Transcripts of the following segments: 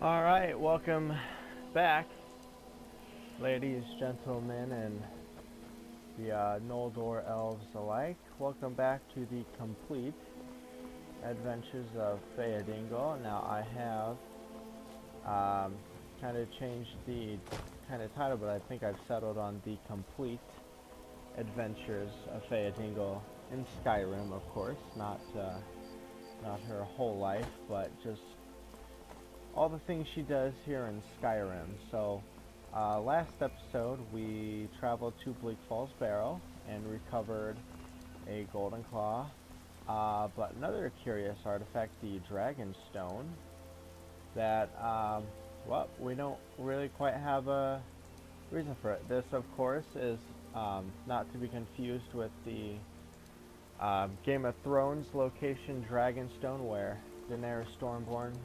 Alright, welcome back, ladies, gentlemen, and the Noldor elves alike. Welcome back to the complete adventures of Fëadîngûl. Now I have kind of changed the kind of title, but I think I've settled on the complete adventures of Fëadîngûl in Skyrim, of course, not her whole life, but just all the things she does here in Skyrim. So, last episode we traveled to Bleak Falls Barrow and recovered a golden claw, but another curious artifact, the dragon stone, that, well, we don't really quite have a reason for it. This, of course, is not to be confused with the Game of Thrones location Dragonstone, where Daenerys Stormborn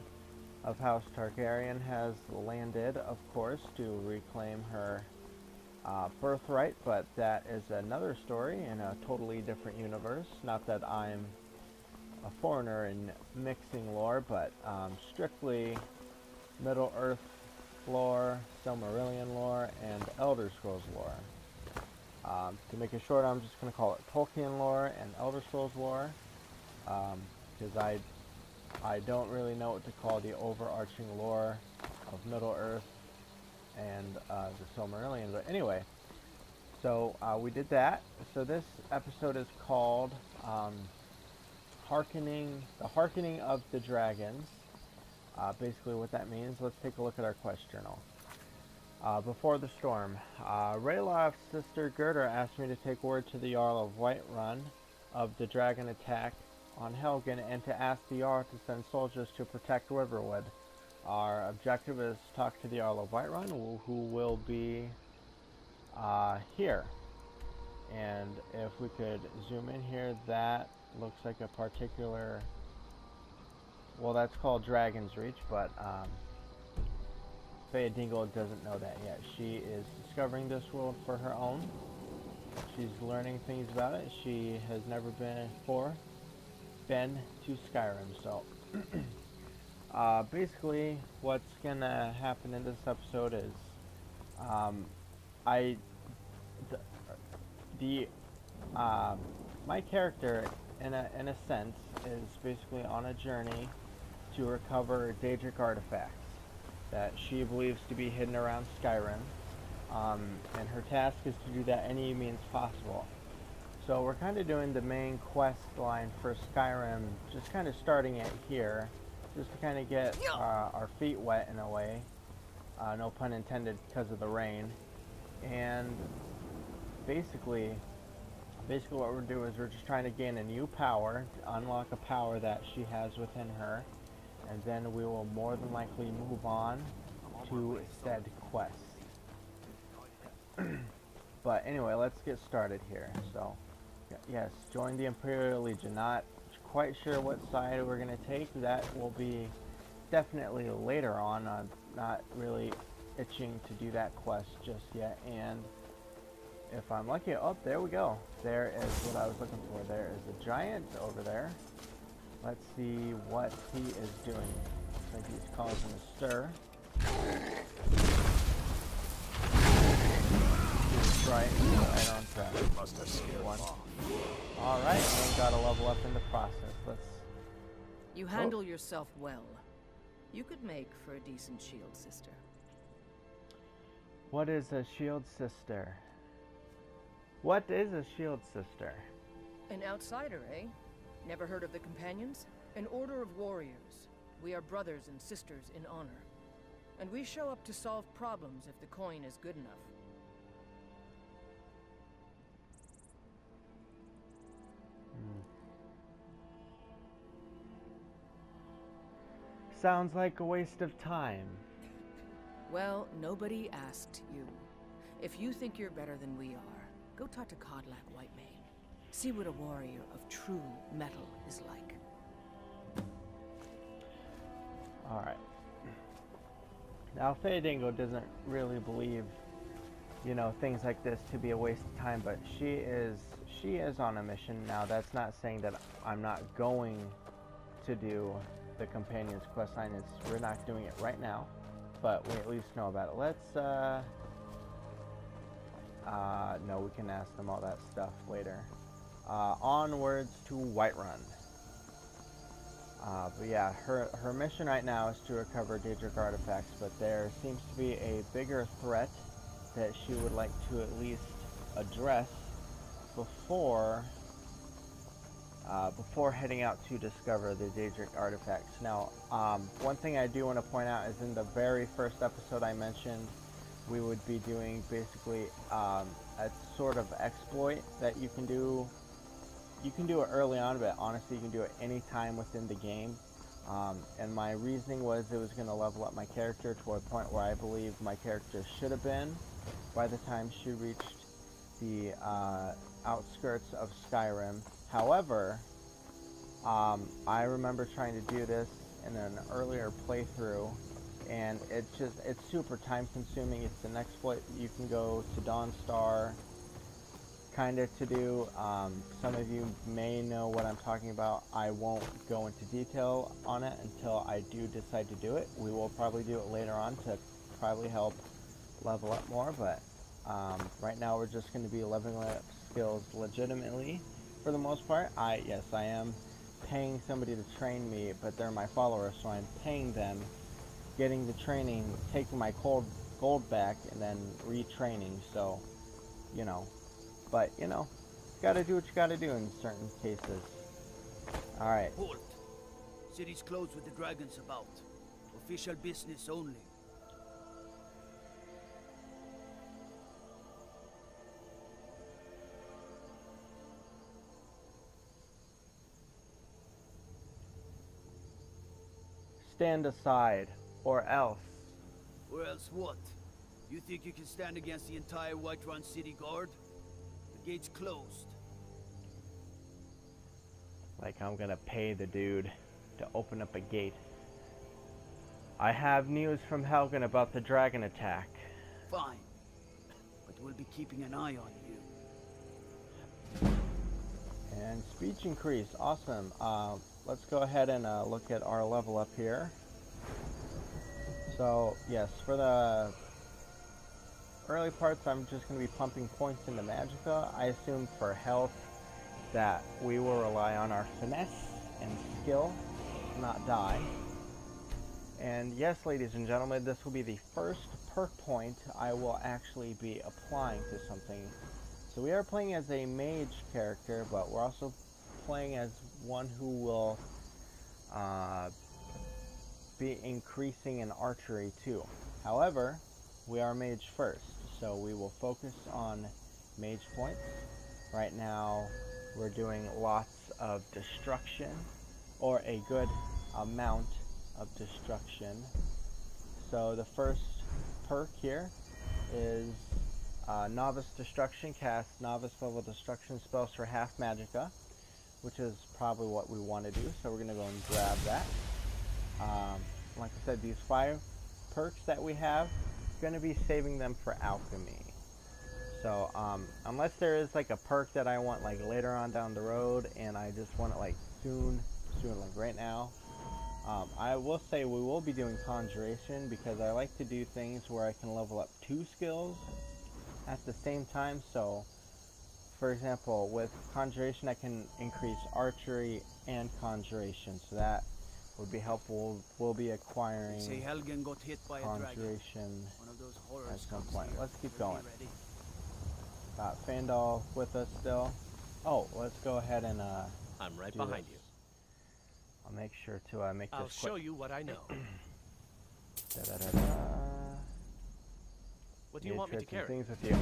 of House Targaryen has landed, of course, to reclaim her birthright, but that is another story in a totally different universe. Not that I'm a foreigner in mixing lore, but strictly Middle-earth lore, Silmarillion lore, and Elder Scrolls lore. To make it short, I'm just going to call it Tolkien lore and Elder Scrolls lore, because I don't really know what to call the overarching lore of Middle-earth and the Silmarillion, but anyway, so we did that. So this episode is called Hearkening, the Hearkening of the Dragons. Basically what that means, let's take a look at our quest journal. Before the storm, Rayloff's sister Gerda asked me to take word to the Jarl of Whiterun of the dragon attack on Helgen and to ask the Jarl to send soldiers to protect Riverwood. Our objective is to talk to the Jarl of Whiterun, who will be here. And if we could zoom in here, that looks like a particular, well, that's called Dragon's Reach, but Fëadîngûl doesn't know that yet. She is discovering this world for her own. She's learning things about it. She has never been to Skyrim. So basically what's gonna happen in this episode is my character in a sense is basically on a journey to recover Daedric artifacts that she believes to be hidden around Skyrim, and her task is to do that any means possible. So we're kind of doing the main quest line for Skyrim, just kind of starting it here, just to kind of get our feet wet in a way, no pun intended because of the rain. And basically what we're doing is we're just trying to gain a new power, to unlock a power that she has within her, and then we will more than likely move on to said quest. But anyway, let's get started here. So yes, join the Imperial Legion. Not quite sure what side we're going to take. That will be definitely later on. I'm not really itching to do that quest just yet. And if I'm lucky, oh, there we go. There is what I was looking for. There is a giant over there. Let's see what he is doing. Looks like he's causing a stir. Right on track. Must have scared one. Alright, and got a level up in the process. Let's... You handle yourself well. You could make for a decent shield sister. What is a shield sister? What is a shield sister? An outsider, eh? Never heard of the Companions? An order of warriors. We are brothers and sisters in honor. And we show up to solve problems if the coin is good enough. Sounds like a waste of time. Well, nobody asked you. If you think you're better than we are, go talk to Codlac Whitemane. See what a warrior of true metal is like. Alright. Now, Fëadîngûl doesn't really believe, you know, things like this to be a waste of time, but she is on a mission. Now, that's not saying that I'm not going to do the companion's questline. We're not doing it right now, but we at least know about it. Let's no, we can ask them all that stuff later. Onwards to Whiterun. But yeah, her mission right now is to recover Daedric artifacts, but there seems to be a bigger threat that she would like to at least address before heading out to discover the Daedric artifacts. Now, one thing I do want to point out is in the very first episode I mentioned, we would be doing basically a sort of exploit that you can do. You can do it early on, but honestly you can do it any time within the game. And my reasoning was it was going to level up my character to a point where I believe my character should have been by the time she reached the outskirts of Skyrim. However, I remember trying to do this in an earlier playthrough, and it's super time consuming. It's an exploit that you can go to Dawnstar kind of to do. Some of you may know what I'm talking about. I won't go into detail on it until I do decide to do it. We will probably do it later on to probably help level up more, but right now we're just going to be leveling up skills legitimately for the most part. Yes, I am paying somebody to train me, but they're my followers, so I'm paying them, getting the training, taking my gold back, and then retraining. So, you know. But, you know, gotta do what you gotta do in certain cases. Alright. Halt! City's closed with the dragons about. Official business only. Stand aside, or else. Or else what? You think you can stand against the entire Whiterun city guard? The gate's closed. Like I'm gonna pay the dude to open up a gate. I have news from Helgen about the dragon attack. Fine. But we'll be keeping an eye on you. And speech increase, awesome. Let's go ahead and look at our level up here. So, yes, for the early parts, I'm just going to be pumping points into Magicka. I assume for health that we will rely on our finesse and skill, not die. And yes, ladies and gentlemen, this will be the first perk point I will actually be applying to something. So we are playing as a mage character, but we're also playing as one who will be increasing in archery too. However, we are mage first, so we will focus on mage points. Right now, we're doing lots of destruction, or a good amount of destruction. So the first perk here is Novice Destruction. Cast Novice level destruction spells for half Magicka, which is probably what we want to do, so we're going to go and grab that. Like I said, these 5 perks that we have, going to be saving them for alchemy. So unless there is like a perk that I want like later on down the road and I just want it like soon like right now, I will say we will be doing conjuration, because I like to do things where I can level up 2 skills at the same time. So for example, with conjuration I can increase archery and conjuration, so that would be helpful. We'll be acquiring Say Helgen got hit by a dragon. conjuration One of those horrors at some comes point. here. Let's keep Be going. ready. Fandal with us still. Oh, let's go ahead and I'm right do behind this. you. I'll make sure to make I'll this quick. show you what I know. Da-da-da-da. What do you Need want me to trade some carry? things with you.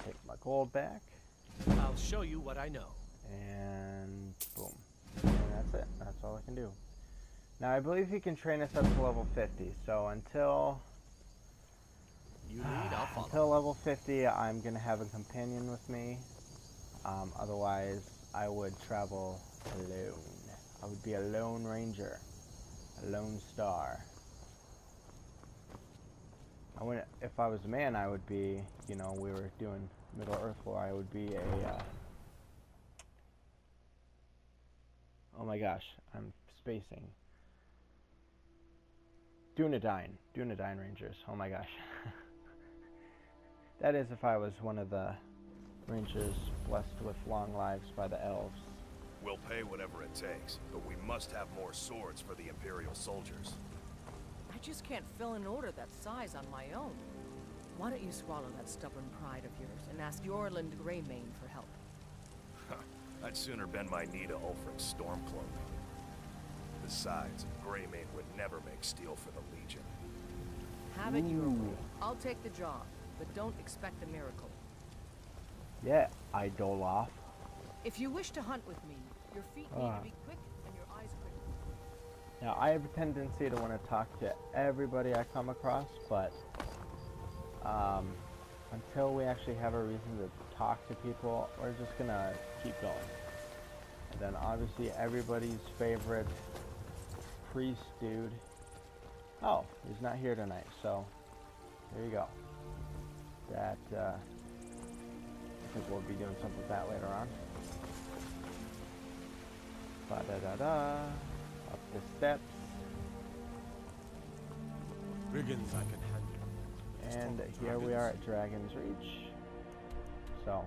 Take my gold back, I'll show you what I know. and boom. And that's it. That's all I can do. Now I believe he can train us up to level 50. So until You lead, I'll follow. until level 50, I'm gonna have a companion with me. Otherwise, I would travel alone. I would be a lone ranger, a lone star. I wouldn't, if I was a man, I would be, you know, we were doing Middle Earth War, I would be a, oh my gosh, I'm spacing. Dunedain Rangers. Oh my gosh. That is if I was one of the Rangers blessed with long lives by the elves. We'll pay whatever it takes, but we must have more swords for the Imperial soldiers. I just can't fill an order that size on my own. Why don't you swallow that stubborn pride of yours and ask Yorland Greymane for help? I'd sooner bend my knee to Ulfric's Stormcloak. Besides, Greymane would never make steel for the Legion. Have it your way. I'll take the job, but don't expect a miracle. Yeah, Idoloff. If you wish to hunt with me, your feet need to be quick and your eyes quick. Now, I have a tendency to want to talk to everybody I come across, but until we actually have a reason to talk to people, we're just gonna keep going. And then obviously everybody's favorite priest dude. Oh, he's not here tonight, so there you go. That, I think we'll be doing something with that later on. Ba-da-da-da. Up the steps. Brigands I can handle. And here we are at Dragon's Reach. So,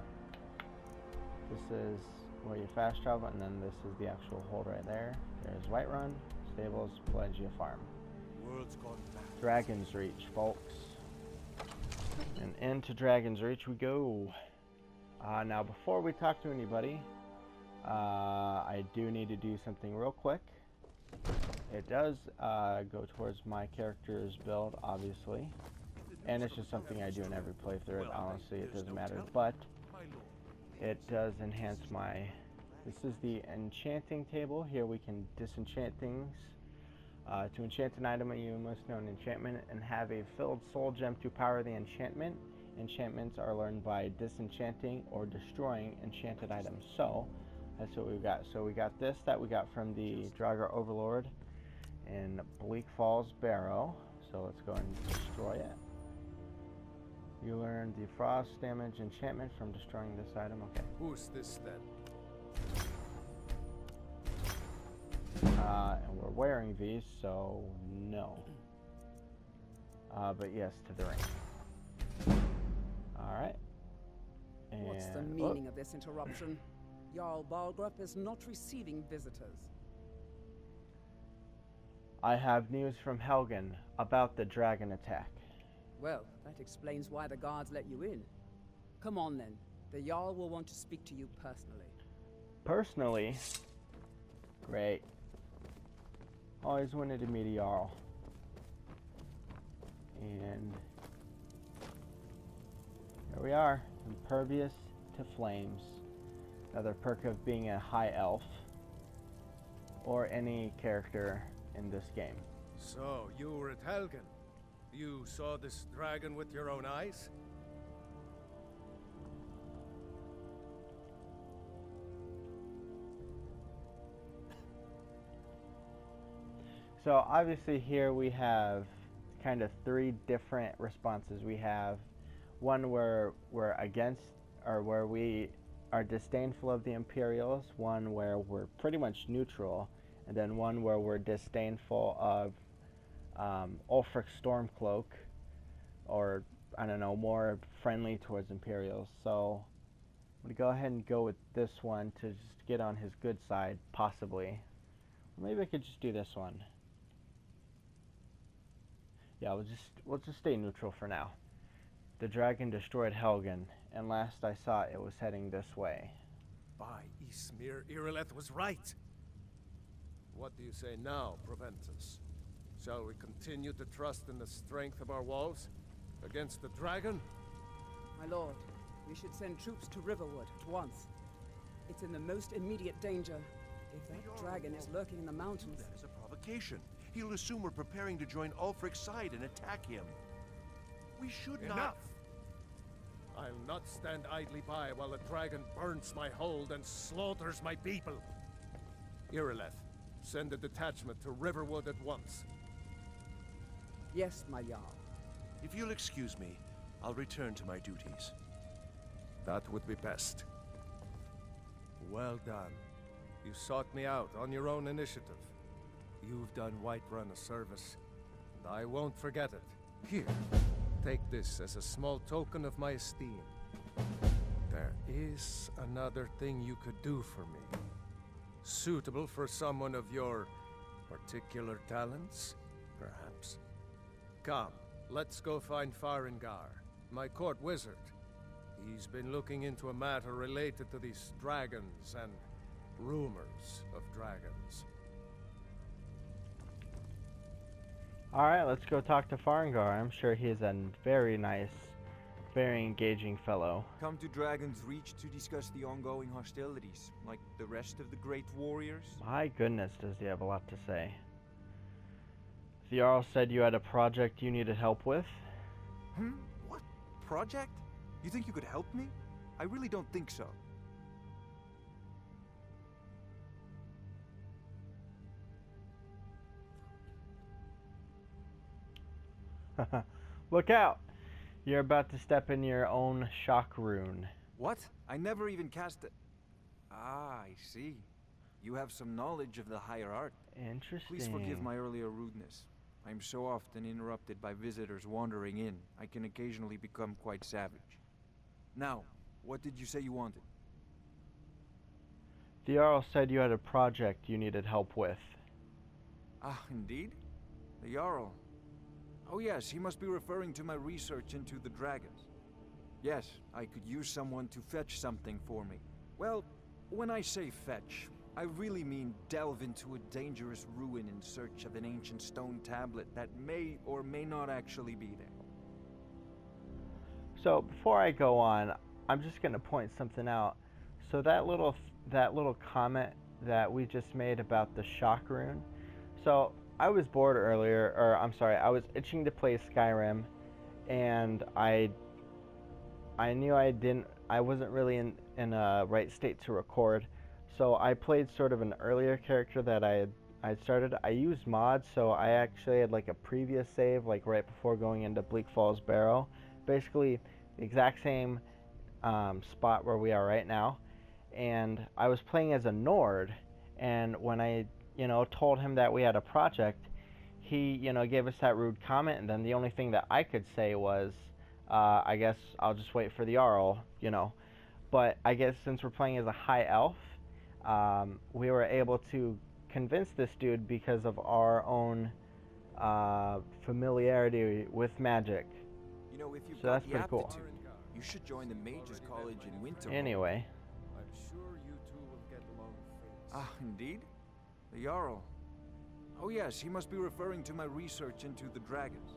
this is where you fast travel, and then this is the actual hold right there. There's Whiterun, Stables, Pelagia Farm. World's gone mad. Dragon's Reach, folks. And into Dragon's Reach we go. Now, before we talk to anybody, I do need to do something real quick. It does go towards my character's build, obviously. And it's just something I do in every playthrough. Honestly, it doesn't matter. But it does enhance my... This is the enchanting table. Here we can disenchant things. To enchant an item, you must know an enchantment and have a filled soul gem to power the enchantment. Enchantments are learned by disenchanting or destroying enchanted items. So, that's what we've got. So we got this that we got from the Draugr Overlord in Bleak Falls Barrow. So let's go and destroy it. You learned the frost damage enchantment from destroying this item. Okay. Who's this then? And we're wearing these, so no. But yes, to the ring. Alright. What's the meaning of this interruption? Jarl Balgrup is not receiving visitors. I have news from Helgen about the dragon attack. Well, that explains why the guards let you in. Come on then. The Jarl will want to speak to you personally. Personally? Great. Always wanted to meet a Jarl. And here we are, impervious to flames. Another perk of being a high elf, or any character in this game. So, you were at Helgen. You saw this dragon with your own eyes? So obviously here we have kind of three different responses. We have one where we're against, or where we are disdainful of the Imperials, one where we're pretty much neutral, and then one where we're disdainful of Ulfric's Stormcloak, or I don't know, more friendly towards Imperials. So I'm gonna go ahead and go with this one to just get on his good side, possibly. Maybe I could just do this one. Yeah, we'll just stay neutral for now. The dragon destroyed Helgen, and last I saw it was heading this way. By Ysmir, Irileth was right. What do you say now, Proventus? Shall we continue to trust in the strength of our walls against the dragon? My lord, we should send troops to Riverwood at once. It's in the most immediate danger. If that dragon is lurking in the mountains... That is a provocation. He'll assume we're preparing to join Ulfric's side and attack him. We should not... Enough! I'll not stand idly by while the dragon burns my hold and slaughters my people. Irileth, send a detachment to Riverwood at once. Yes, my Jarl. If you'll excuse me, I'll return to my duties. That would be best. Well done. You sought me out on your own initiative. You've done Whiterun a service, and I won't forget it. Here, take this as a small token of my esteem. There is another thing you could do for me. Suitable for someone of your particular talents, perhaps. Come, let's go find Fëadîngûl, my court wizard. He's been looking into a matter related to these dragons and rumors of dragons. Alright, let's go talk to Fëadîngûl. I'm sure he's a very nice, very engaging fellow. Come to Dragon's Reach to discuss the ongoing hostilities, like the rest of the great warriors? My goodness, does he have a lot to say. The Jarl said you had a project you needed help with. What? Project? You think you could help me? I really don't think so. Look out! You're about to step in your own shock rune. What? I never even cast it. Ah, I see. You have some knowledge of the higher art. Interesting. Please forgive my earlier rudeness. I'm so often interrupted by visitors wandering in, I can occasionally become quite savage. Now, what did you say you wanted? The Jarl said you had a project you needed help with. Ah, indeed? The Jarl. Oh yes, he must be referring to my research into the dragons. Yes, I could use someone to fetch something for me. Well, when I say fetch, I really mean delve into a dangerous ruin in search of an ancient stone tablet that may or may not actually be there. So before I go on, I'm just going to point something out. So that little comment that we just made about the shock rune. So I was bored earlier, or I'm sorry, I was itching to play Skyrim, and I knew I wasn't really in a right state to record. So I played sort of an earlier character that I had started. I used mods, so I actually had like a previous save, like right before going into Bleak Falls Barrow. Basically, the exact same spot where we are right now. And I was playing as a Nord, and when I, told him that we had a project, he, gave us that rude comment, and then the only thing that I could say was, I guess I'll just wait for the Jarl, But I guess since we're playing as a high elf, we were able to convince this dude because of our own familiarity with magic. If you've So got that's the pretty cool. aptitude, you should join the Mages College in Winter. Anyway. I'm sure you two will get along famously. Ah, indeed? The Jarl. Oh yes, he must be referring to my research into the dragons.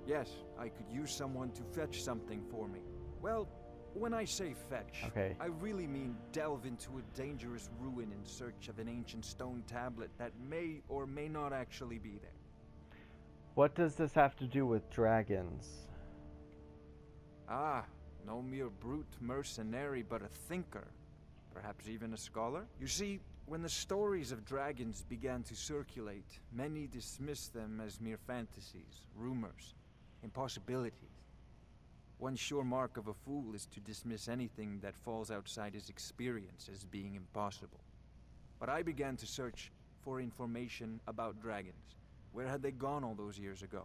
Yes, I could use someone to fetch something for me. Well, when I say fetch, Okay. I really mean delve into a dangerous ruin in search of an ancient stone tablet that may or may not actually be there. What does this have to do with dragons? Ah, no mere brute mercenary, but a thinker. Perhaps even a scholar? You see, when the stories of dragons began to circulate, many dismissed them as mere fantasies, rumors, impossibilities. One sure mark of a fool is to dismiss anything that falls outside his experience as being impossible. But I began to search for information about dragons. Where had they gone all those years ago?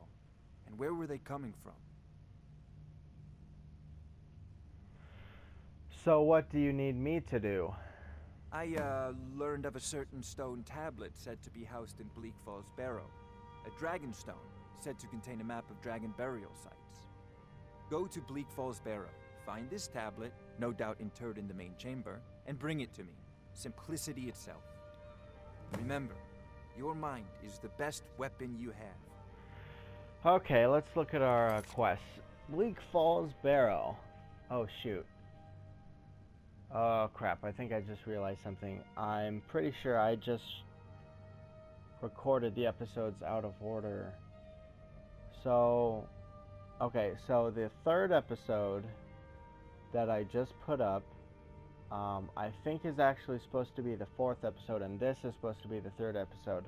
And where were they coming from? So what do you need me to do? I, learned of a certain stone tablet said to be housed in Bleak Falls Barrow. A dragon stone, said to contain a map of dragon burial sites. Go to Bleak Falls Barrow, find this tablet, no doubt interred in the main chamber, and bring it to me. Simplicity itself. Remember, your mind is the best weapon you have. Okay, let's look at our quests. Bleak Falls Barrow. Oh, shoot. Oh, crap. I think I just realized something. I'm pretty sure I just recorded the episodes out of order. So, okay, so the third episode that I just put up, I think is actually supposed to be the fourth episode, and this is supposed to be the third episode.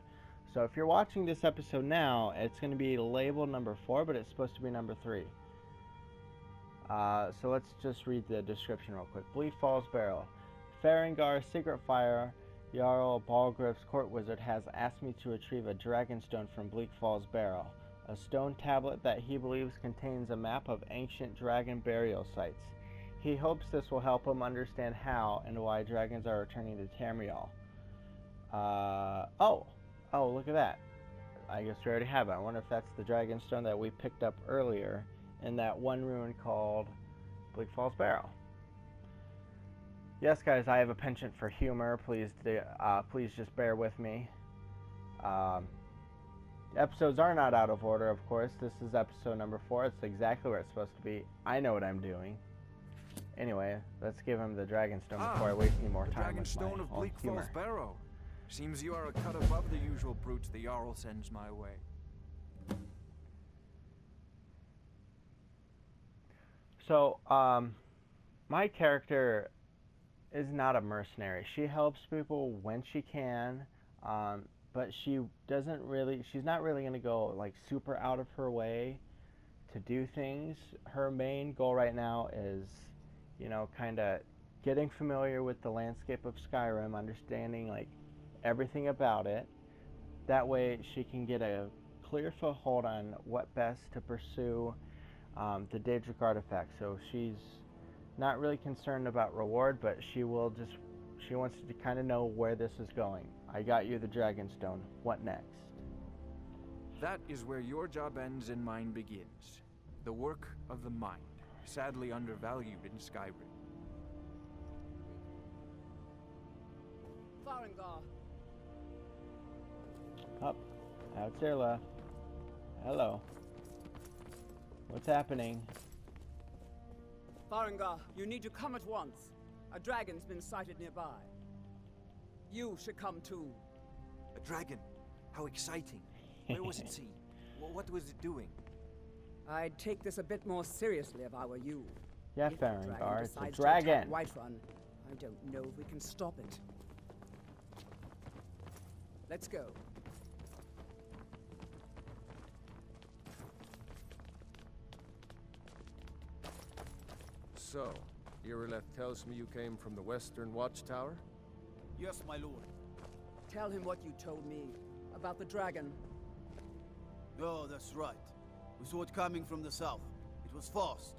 So if you're watching this episode now, it's going to be labeled number 4, but it's supposed to be number 3. So let's just read the description real quick. Bleak Falls Barrow. Fëadîngûl, Secret Fire, Jarl Balgriff's court wizard has asked me to retrieve a dragonstone from Bleak Falls Barrow, a stone tablet that he believes contains a map of ancient dragon burial sites. He hopes this will help him understand how and why dragons are returning to Tamriel. Oh, look at that. I guess we already have it. I wonder if that's the dragonstone that we picked up earlier in that one ruin called Bleak Falls Barrow. Yes, guys, I have a penchant for humor. Please just bear with me. Episodes are not out of order, of course. This is episode number 4. It's exactly where it's supposed to be. I know what I'm doing. Anyway, let's give him the dragonstone before I waste any more time with my Dragonstone of Bleak humor. Falls Barrow. Seems you are a cut above the usual brutes the Jarl sends my way. So, my character is not a mercenary. She helps people when she can, but she's not really going to go like super out of her way to do things. Her main goal right now is, kind of getting familiar with the landscape of Skyrim, understanding like everything about it. That way she can get a clear foothold on what best to pursue the Daedric artifact. So she's not really concerned about reward, but she wants to kind of know where this is going. I got you the Dragonstone. What next? That is where your job ends and mine begins. The work of the mind, sadly undervalued in Skyrim. Farengar. Up. Outsirla. Hello. What's happening? Farengar, you need to come at once. A dragon's been sighted nearby. You should come too. A dragon? How exciting. Where was it seen? What was it doing? I'd take this a bit more seriously if I were you. Yeah, If the dragon Farengar, it's a decides to attack dragon. Whiterun, I don't know if we can stop it. Let's go. So, Irileth tells me you came from the Western Watchtower? Yes, my lord. Tell him what you told me about the dragon. Oh, that's right. We saw it coming from the south. It was fast.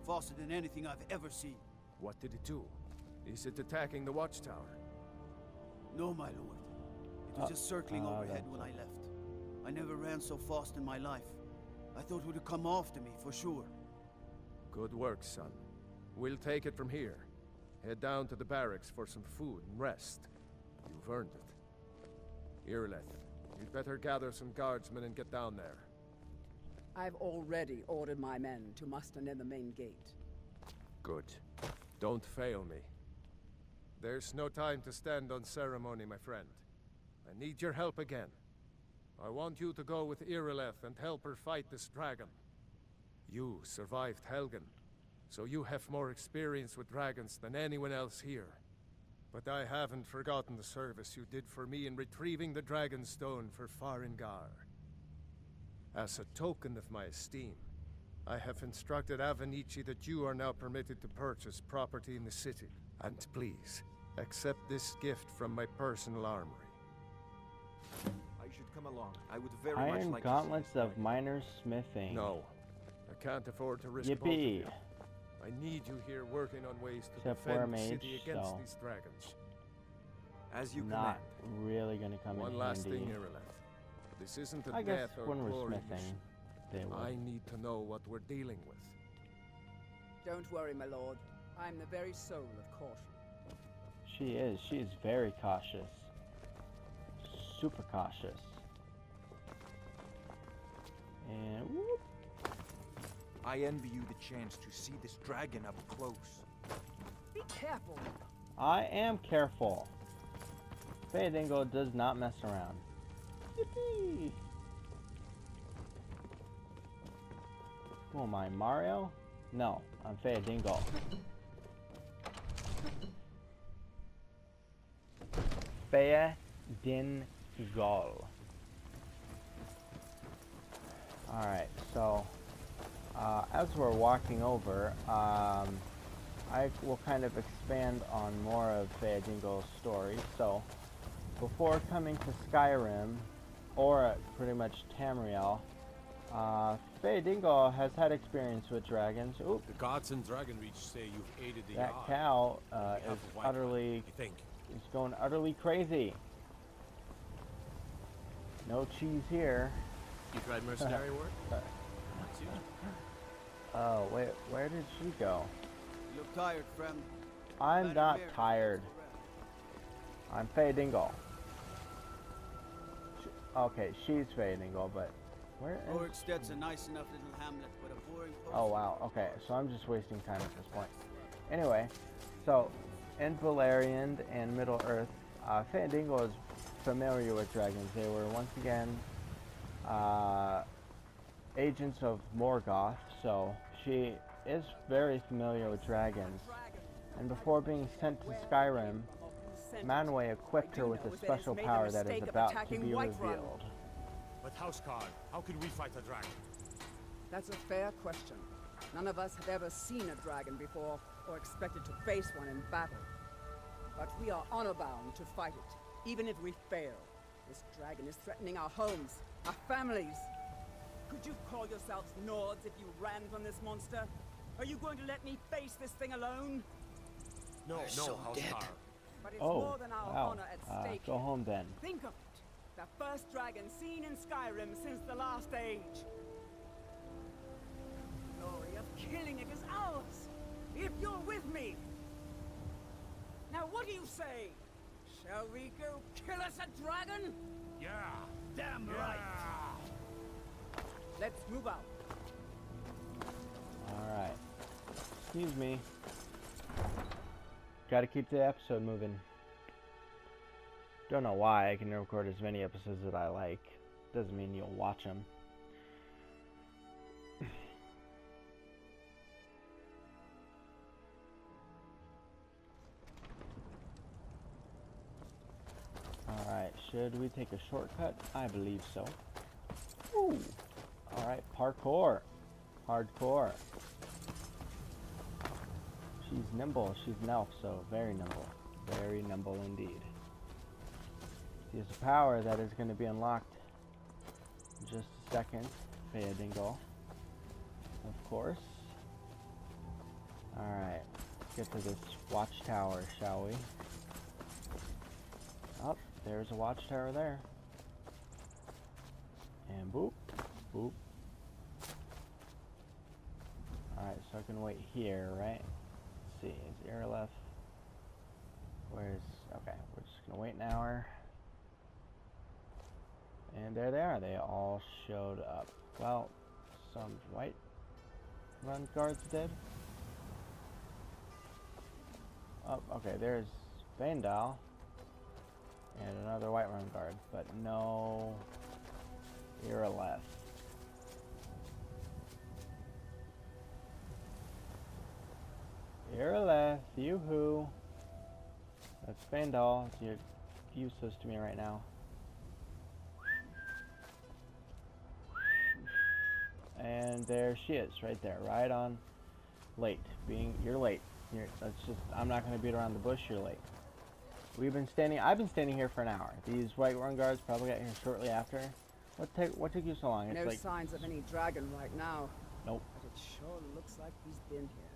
Faster than anything I've ever seen. What did it do? Is it attacking the Watchtower? No, my lord. It was just circling overhead when I left. I never ran so fast in my life. I thought it would come after me, for sure. Good work, son. We'll take it from here. Head down to the barracks for some food and rest. You've earned it. Irileth, you'd better gather some guardsmen and get down there. I've already ordered my men to muster near the main gate. Good. Don't fail me. There's no time to stand on ceremony, my friend. I need your help again. I want you to go with Irileth and help her fight this dragon. You survived Helgen, so you have more experience with dragons than anyone else here. But I haven't forgotten the service you did for me in retrieving the Dragonstone for Farengar. As a token of my esteem, I have instructed Avenici that you are now permitted to purchase property in the city. And please, accept this gift from my personal armory. I should come along. I would very much Iron like gauntlets to see of minor smithing. No, I can't afford to risk both of Yippee. you. I need you here working on ways to Except for a defend the mage, city against so these dragons. As you Not command. really gonna come One in last handy. thing, Irileth. This isn't a I guess death or when we're glory smithing, mission. they will. I need to know what we're dealing with. Don't worry, my lord. I'm the very soul of caution. She is. She is very cautious. Super cautious. And whoop. I envy you the chance to see this dragon up close. Be careful. I am careful. Fëadîngûl does not mess around. Yippee! Who am I, Mario? No, I'm Fëadîngûl. Fëadîngûl. Alright, so as we're walking over, I will kind of expand on more of Fëadîngûl's story. So, before coming to Skyrim, or pretty much Tamriel, Fëadîngûl has had experience with dragons. Oop. The gods in Dragonreach say you've aided the That Jarl. cow have is a white utterly, one, I think. is going utterly crazy. No cheese here. You tried mercenary work? Not too. Oh, wait, where did she go? You look tired, friend. I'm not tired. I'm Fëadîngûl. Okay, she's Fëadîngûl, but where is Oriksted's a nice enough little hamlet, but a boring post. Oh wow, okay, so I'm just wasting time at this point. Anyway, so in Valerian and Middle Earth, Fëadîngûl is familiar with dragons. They were once again agents of Morgoth, so she is very familiar with dragons. And before being sent to Skyrim, Manwë equipped her with a special power that is about to be revealed. But Housecarl, how could we fight a dragon? That's a fair question. None of us have ever seen a dragon before, or expected to face one in battle. But we are honor-bound to fight it, even if we fail. This dragon is threatening our homes, our families. Could you call yourselves Nords if you ran from this monster? Are you going to let me face this thing alone? No, Housecarl. But it's more than our honor at stake. Go home then. Think of it. The first dragon seen in Skyrim since the last age. The glory of killing it is ours, if you're with me. Now what do you say? Shall we go kill us a dragon? Yeah. Damn right. Let's move out. Alright. Excuse me. Gotta keep the episode moving. Don't know why I can record as many episodes as I like. Doesn't mean you'll watch them. Alright, should we take a shortcut? I believe so. Woo! Alright, parkour. Hardcore. She's nimble. She's an elf, so very nimble. Very nimble indeed. She has a power that is going to be unlocked in just a second. Fëadîngûl. Of course. Alright. Let's get to this watchtower, shall we? Oh, there's a watchtower there. And boop. Boop. Alright, so I can wait here, right? Let's see, is Irileth? Where's... Okay, we're just gonna wait an hour. And there they are, they all showed up. Well, some white run guards did. Oh, okay, there's Vandal. And another white run guard, but no Irileth. Irileth, yoo-hoo. That's Vandal. You're useless to me right now. And there she is, right there, right on. Late. You're late. That's just, I'm not going to beat around the bush, you're late. I've been standing here for an hour. These white run guards probably got here shortly after. What took you so long? No signs of any dragon right now. Nope. But it sure looks like he's been here.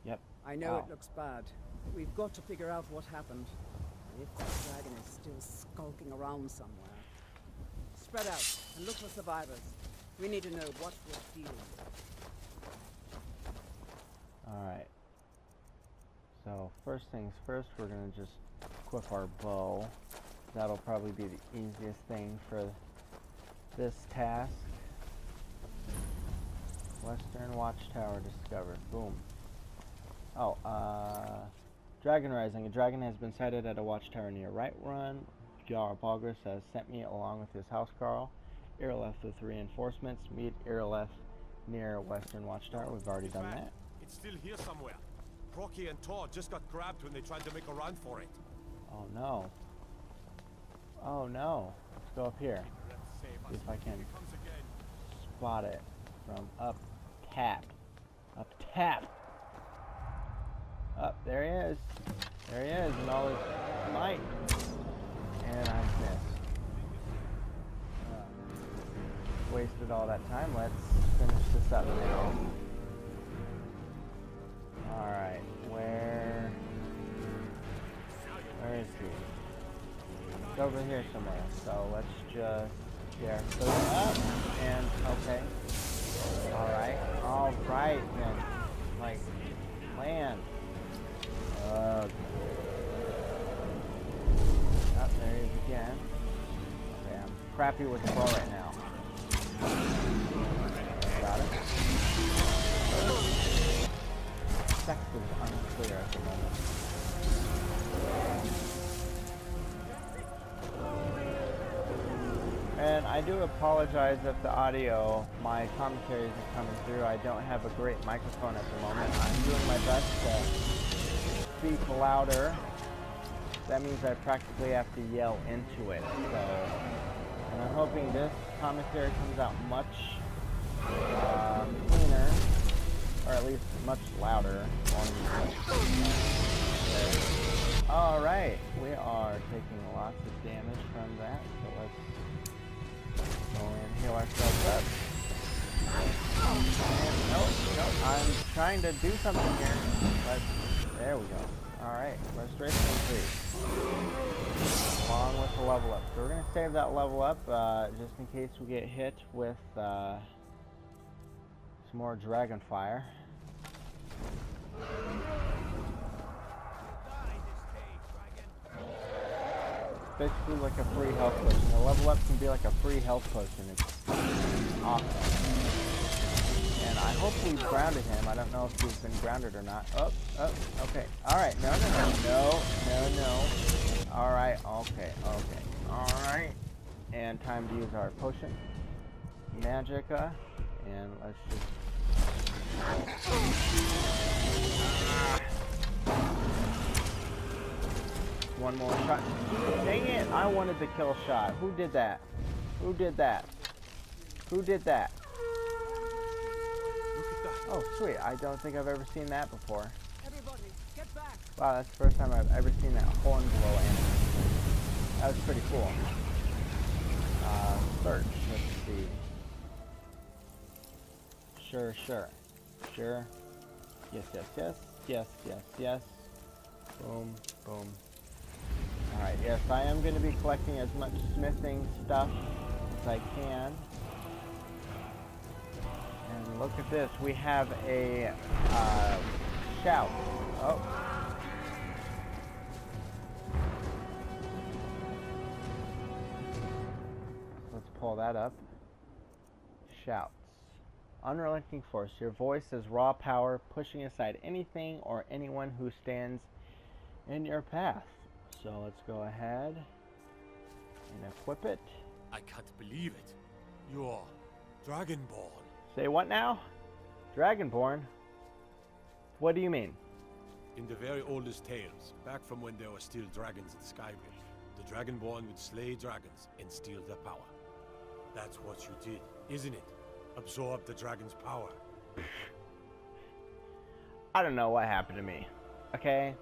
Yep. I know it looks bad, but we've got to figure out what happened. If the dragon is still skulking around somewhere. Spread out and look for survivors. We need to know what we're dealing with. Alright. So, first things first, we're going to just equip our bow. That'll probably be the easiest thing for this task. Western Watchtower discovered. Boom. Oh, Dragon Rising. A dragon has been sighted at a watchtower near Whiterun. Jarl Balgris has sent me along with his housecarl. Irileth with reinforcements. Meet Irileth near Western Watchtower. We've already done that. It's still here somewhere. Procky and Tor just got grabbed when they tried to make a run for it. Oh no. Oh no. Let's go up here. See if I can spot it from up tap. Up tap. Up, there he is. There he is in all his might. And I all that time. Let's finish this up now. Alright, where is he? It's over here somewhere. So let's just go up and okay. Alright then. Like land. Okay. Oh, there he is again. Okay, I'm crappy with the ball right now. Got it. Sex is unclear at the moment. And I do apologize if the audio, my commentary isn't coming through. I don't have a great microphone at the moment. I'm doing my best to speak louder. That means I practically have to yell into it. So, and I'm hoping this commentary comes out much cleaner, or at least much louder. Alright, we are taking lots of damage from that, so let's go and heal ourselves up. And nope, I'm trying to do something here, but there we go. Alright, restoration increase. Along with the level up. So we're going to save that level up just in case we get hit with some more dragon fire. It's basically like a free health potion. The level up can be like a free health potion. It's awesome. And I hope we grounded him. I don't know if he's been grounded or not. Oh, okay. Alright, no. Alright, okay. Alright. And time to use our potion. Magicka. And let's just... One more shot. Dang it! I wanted the kill shot. Who did that? Who did that? Oh, sweet. I don't think I've ever seen that before. Everybody, get back. Wow, that's the first time I've ever seen that horn blow animation. That was pretty cool. Search. Let's see. Sure. Yes. Boom. Alright, yes, I am going to be collecting as much smithing stuff as I can. And look at this, we have a shout. Oh. Let's pull that up. Shouts. Unrelenting force. Your voice is raw power, pushing aside anything or anyone who stands in your path. So let's go ahead and equip it. I can't believe it. You're Dragonborn. Say what now? Dragonborn? What do you mean? In the very oldest tales, back from when there were still dragons in Skyrim, the Dragonborn would slay dragons and steal their power. That's what you did, isn't it? Absorb the dragon's power. I don't know what happened to me. Okay?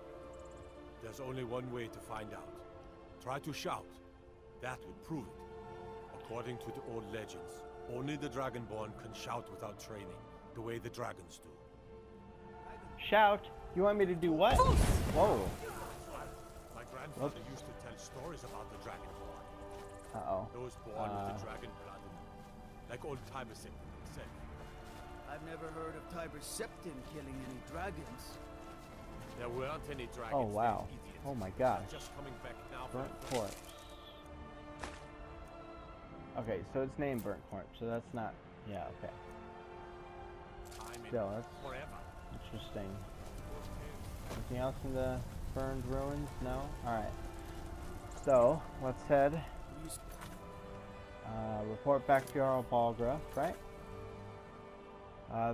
There's only one way to find out. Try to shout. That would prove it. According to the old legends, only the Dragonborn can shout without training, the way the dragons do. Shout? You want me to do what? Whoa. My grandfather used to tell stories about the Dragonborn. Uh-oh. Those born with the dragon blood. Like old Tiber said. I've never heard of Tiber Septim killing any dragons. There weren't any dragons. Oh wow. Oh my gosh. Just coming back now. Burnt corpse. Okay, so it's named Burnt Corpse, so that's not... Yeah, okay. Still, that's interesting. Anything else in the burned ruins? No? Alright. So, let's head... report back to Jarl Balgruuf, right?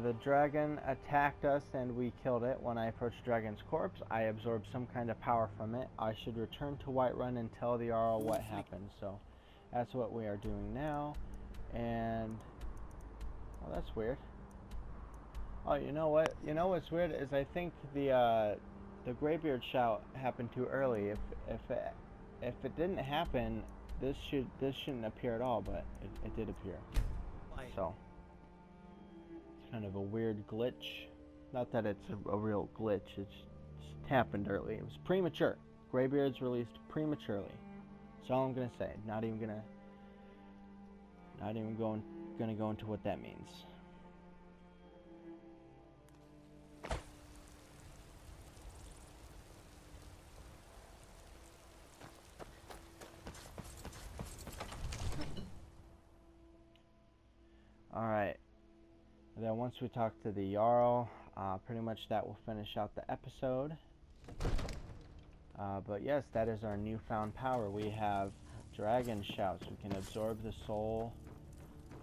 The dragon attacked us and we killed it. When I approached Dragon's corpse, I absorbed some kind of power from it. I should return to Whiterun and tell the Jarl what happened. So, that's what we are doing now. And... oh, that's weird. Oh, you know what? You know what's weird is I think the Greybeard shout happened too early. If it didn't happen, this shouldn't appear at all, but it did appear. So it's kind of a weird glitch. Not that it's a real glitch, it just happened early. It was premature. Greybeard's released prematurely. That's all I'm gonna say. Not even gonna go into what that means. Alright, then once we talk to the Jarl, pretty much that will finish out the episode. But yes, that is our newfound power. We have dragon shouts. We can absorb the soul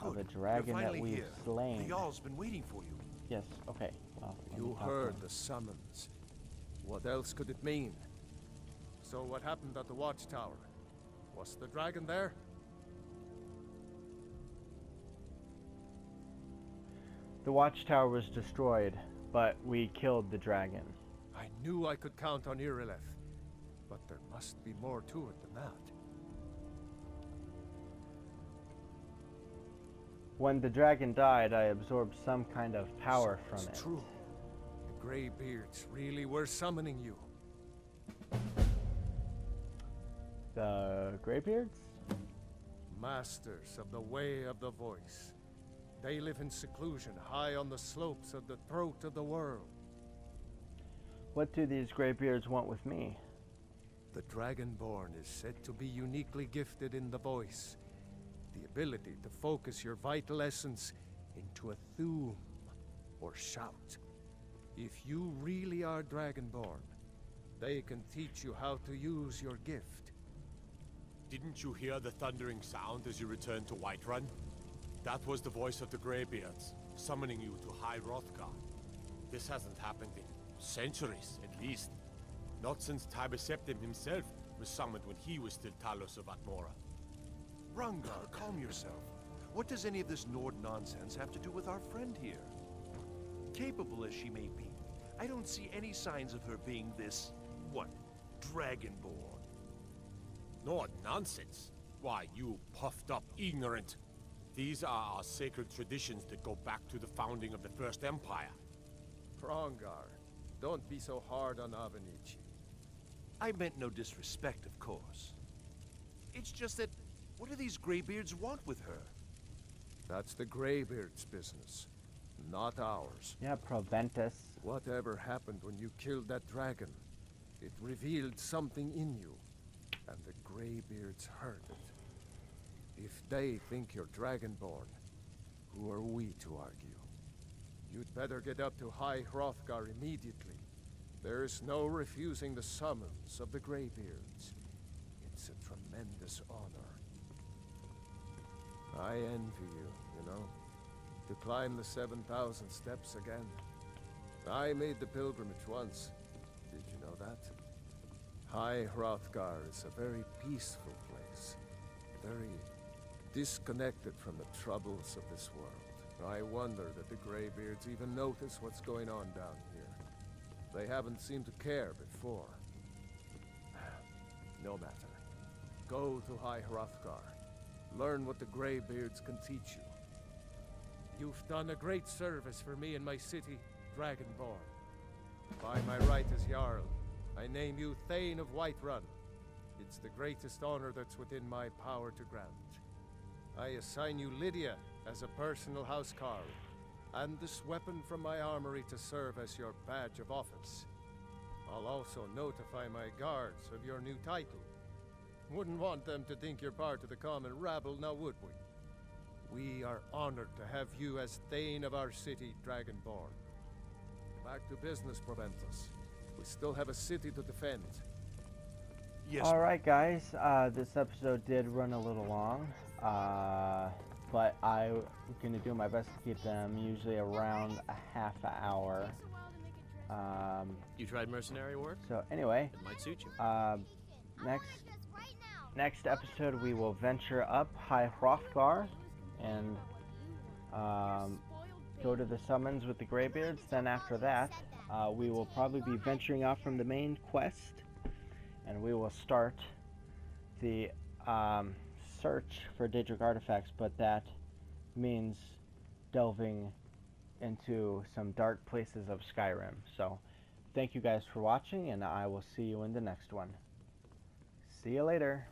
of a dragon that we've slain. The Jarl's been waiting for you. Yes, okay. Well, you heard the summons. What else could it mean? So what happened at the watchtower? Was the dragon there? The watchtower was destroyed, but we killed the dragon. I knew I could count on Irileth, but there must be more to it than that. When the dragon died, I absorbed some kind of power from it. It's true. The Greybeards really were summoning you. The Greybeards? Masters of the Way of the Voice. They live in seclusion, high on the slopes of the throat of the world. What do these Greybeards want with me? The Dragonborn is said to be uniquely gifted in the voice. The ability to focus your vital essence into a thum, or shout. If you really are Dragonborn, they can teach you how to use your gift. Didn't you hear the thundering sound as you returned to Whiterun? That was the voice of the Greybeards, summoning you to High Hrothgar. This hasn't happened in centuries, at least. Not since Tiber Septim himself was summoned when he was still Talos of Atmora. Hrongar, calm yourself. What does any of this Nord nonsense have to do with our friend here? Capable as she may be, I don't see any signs of her being this, what, Dragonborn. Nord nonsense? Why, you puffed up ignorant. These are our sacred traditions that go back to the founding of the First Empire. Hrongar, don't be so hard on Avenici. I meant no disrespect, of course. It's just that, what do these Greybeards want with her? That's the Greybeards' business, not ours. Yeah, Proventus. Whatever happened when you killed that dragon, it revealed something in you, and the Greybeards heard it. If they think you're Dragonborn, who are we to argue? You'd better get up to High Hrothgar immediately. There's no refusing the summons of the Greybeards. It's a tremendous honor. I envy you know? To climb the 7,000 steps again. I made the pilgrimage once. Did you know that? High Hrothgar is a very peaceful place. Very disconnected from the troubles of this world. I wonder that the Greybeards even notice what's going on down here. They haven't seemed to care before. No matter. Go to High Hrothgar. Learn what the Greybeards can teach you. You've done a great service for me and my city, Dragonborn. By my right as Jarl, I name you Thane of Whiterun. It's the greatest honor that's within my power to grant. I assign you Lydia as a personal housecarl, and this weapon from my armory to serve as your badge of office. I'll also notify my guards of your new title. Wouldn't want them to think you're part of the common rabble, now would we? We are honored to have you as Thane of our city, Dragonborn. Back to business, Proventus. We still have a city to defend. Yes. Alright guys, this episode did run a little long, but I'm going to do my best to keep them usually around a half an hour. You tried mercenary work? So anyway, It might suit you. next episode we will venture up High Hrothgar and go to the summons with the Greybeards. Then after that, we will probably be venturing off from the main quest, and we will start the search for Daedric artifacts, but that means delving into some dark places of Skyrim. So thank you guys for watching, and I will see you in the next one. See you later.